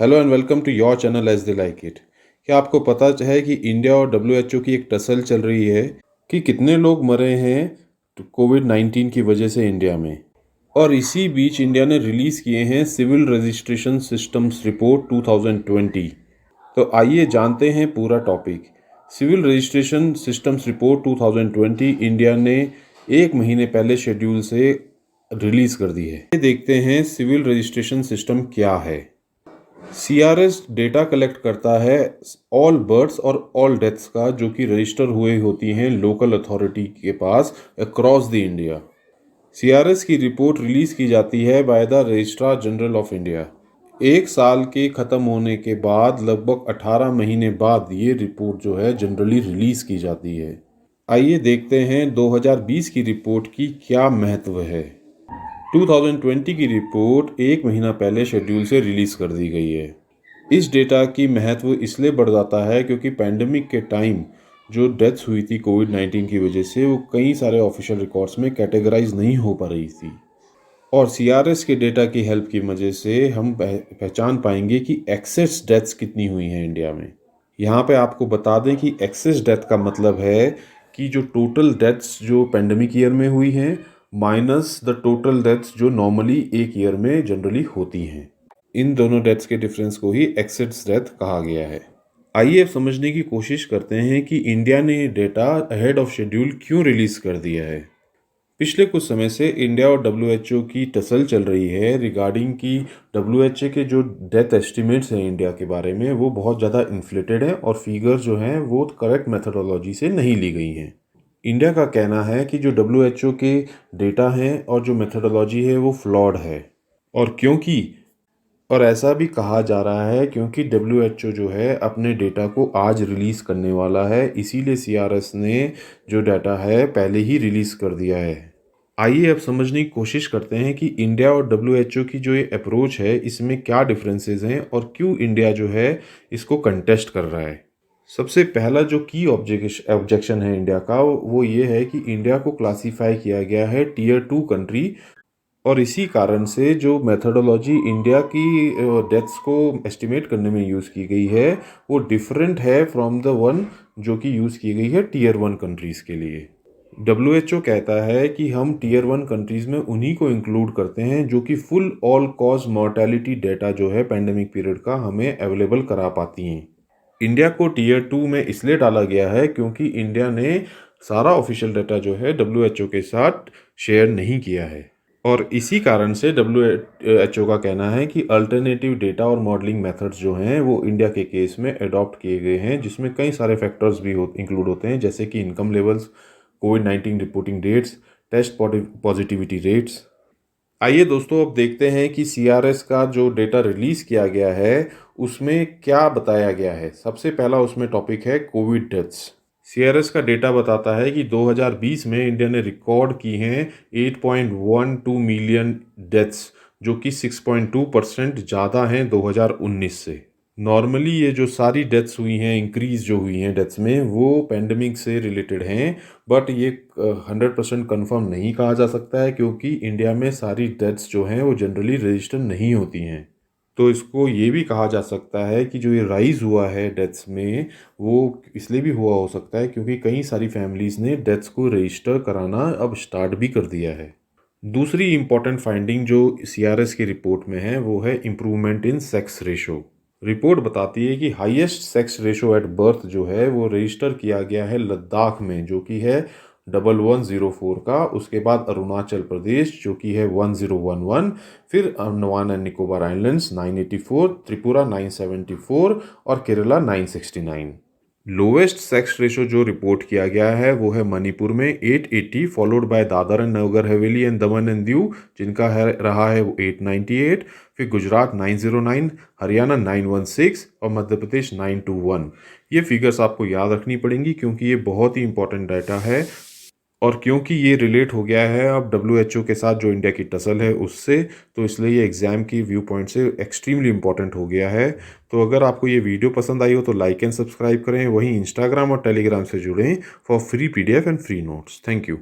Hello and welcome to your channel as they like it. क्या आपको पता है कि इंडिया और डब्ल्यूएचओ की एक टसल चल रही है कि कितने लोग मरे हैं कोविड-19 की वजह से इंडिया में। और इसी बीच इंडिया ने रिलीज़ किए हैं सिविल रजिस्ट्रेशन सिस्टम्स रिपोर्ट 2020। तो आइए जानते हैं पूरा topic. Civil registration systems report 2020 India ने एक महीने पहले शेड्यूल से रिलीज़ कर दी है। ये देखते हैं सिविल रजिस्ट्रेशन सिस्टम क्या है। सीआरएस डेटा कलेक्ट करता है ऑल बर्थ्स और ऑल डेथ्स का जो कि रजिस्टर हुए होती हैं लोकल अथॉरिटी के पास अक्रॉस द इंडिया। सीआरएस की रिपोर्ट रिलीज़ की जाती है by the registrar general of India. एक साल के ख़त्म होने के बाद लगभग 18 महीने बाद ये रिपोर्ट जो है जनरली रिलीज़ की जाती है। आइए देखते हैं 2020 की रिपोर्ट की क्या महत्व है। 2020 की रिपोर्ट एक महीना पहले शेड्यूल से रिलीज़ कर दी गई है। इस डेटा की महत्व इसलिए बढ़ जाता है क्योंकि पैंडमिक के टाइम जो डेथ्स हुई थी कोविड-19 की वजह से वो कई सारे ऑफिशियल रिकॉर्ड्स में कैटेगराइज नहीं हो पा रही थी। और सीआरएस के डेटा की हेल्प की वजह से हम पहचान पाएंगे कि एक्सेस डेथ्स कितनी हुई हैं इंडिया में। यहाँ पे आपको बता दें कि एक्सेस डेथ का मतलब है कि जो टोटल डेथ्स जो पैंडमिक ईयर में हुई हैं माइनस द टोटल डेथ्स जो नॉर्मली एक ईयर में जनरली होती हैं। इन दोनों डेथ्स के डिफरेंस को ही एक्सेस डेथ कहा गया है। आइए अब समझने की कोशिश करते हैं कि इंडिया ने ये डेटा अहेड ऑफ शेड्यूल क्यों रिलीज़ कर दिया है। पिछले कुछ समय से इंडिया और डब्ल्यूएचओ की टसल चल रही है रिगार्डिंग कि डब्ल्यूएचओ के जो डेथ एस्टिमेट्स हैं इंडिया के बारे में वो बहुत ज़्यादा इन्फ्लेटेड हैं और फिगर जो हैं वो करेक्ट मेथडोलॉजी से नहीं ली गई हैं। इंडिया का कहना है कि जो डब्ल्यूएचओ के डेटा हैं और जो मेथडोलॉजी है वो फ्लॉड है। और ऐसा भी कहा जा रहा है क्योंकि डब्ल्यूएचओ जो है अपने डेटा को आज रिलीज़ करने वाला है, इसीलिए सीआरएस ने जो डाटा है पहले ही रिलीज़ कर दिया है। आइए अब समझने की कोशिश करते हैं कि इंडिया और डब्ल्यूएचओ की जो ये अप्रोच है इसमें क्या डिफरेंसेस हैं और क्यों इंडिया जो है इसको कंटेस्ट कर रहा है। सबसे पहला जो की ऑब्जेक्शन है इंडिया का वो ये है कि इंडिया को क्लासीफाई किया गया है टीयर 2 कंट्री और इसी कारण से जो मेथडोलॉजी इंडिया की डेथ्स को एस्टिमेट करने में यूज़ की गई है वो डिफरेंट है फ्रॉम द वन जो कि यूज़ की गई है टीयर 1 कंट्रीज़ के लिए। डब्ल्यूएचओ कहता है कि हम टीयर 1 कंट्रीज़ में उन्हीं को इंक्लूड करते हैं जो कि full all cause mortality data जो है पैंडमिक पीरियड का हमें अवेलेबल करा पाती हैं। इंडिया को टीयर 2 में इसलिए डाला गया है क्योंकि इंडिया ने सारा ऑफिशियल डाटा जो है डब्ल्यूएचओ के साथ शेयर नहीं किया है। और इसी कारण से डब्ल्यूएचओ का कहना है कि अल्टरनेटिव डेटा और मॉडलिंग मेथड्स जो हैं वो इंडिया के केस में अडॉप्ट किए गए हैं जिसमें कई सारे फैक्टर्स भी इंक्लूड होते हैं जैसे कि इनकम लेवल्स, कोविड-19 reporting dates, test positivity rates. आइए दोस्तों अब देखते हैं कि सीआरएस का जो डेटा रिलीज़ किया गया है उसमें क्या बताया गया है। सबसे पहला उसमें टॉपिक है कोविड डेथ्स। सीआरएस का डेटा बताता है कि 2020 में इंडिया ने रिकॉर्ड की हैं 8.12 मिलियन डेथ्स जो कि 6.2% ज़्यादा हैं 2019 से। नॉर्मली ये जो सारी डेथ्स हुई हैं इंक्रीज जो हुई हैं डेथ्स में वो पैंडमिक से रिलेटेड हैं, बट ये 100% कंफर्म नहीं कहा जा सकता है क्योंकि इंडिया में सारी डेथ्स जो हैं वो जनरली रजिस्टर नहीं होती हैं। तो इसको ये भी कहा जा सकता है कि जो ये राइज़ हुआ है डेथ्स में वो इसलिए भी हुआ हो सकता है क्योंकि कई सारी फैमिलीज़ ने डेथ्स को रजिस्टर कराना अब स्टार्ट भी कर दिया है। दूसरी इम्पॉर्टेंट फाइंडिंग जो सीआरएस की रिपोर्ट में है वो है improvement in sex ratio. Report बताती है कि highest sex ratio at birth जो है वो रजिस्टर किया गया है लद्दाख में जो कि है 1104 का, उसके बाद अरुणाचल प्रदेश जो कि है 1011, फिर अंडमान एंड निकोबार आइलैंड्स 984, त्रिपुरा 974 और केरला 969। लोवेस्ट सेक्स रेशो जो रिपोर्ट किया गया है वो है मणिपुर में 880, followed by Dadar and Nagar Haveli and Daman and Diu जिनका है रहा है वो 898, फिर गुजरात 909, हरियाणा 916 और मध्य प्रदेश 921। ये फिगर्स आपको याद रखनी पड़ेंगी क्योंकि ये बहुत ही इंपॉर्टेंट डाटा है और क्योंकि ये रिलेट हो गया है अब डब्ल्यूएचओ के साथ जो इंडिया की टसल है उससे, तो इसलिए ये एग्ज़ाम की व्यू पॉइंट से एक्सट्रीमली इंपॉर्टेंट हो गया है। तो अगर आपको ये वीडियो पसंद आई हो तो लाइक एंड सब्सक्राइब करें, वहीं इंस्टाग्राम और टेलीग्राम से जुड़ें for free PDF and free notes. Thank you.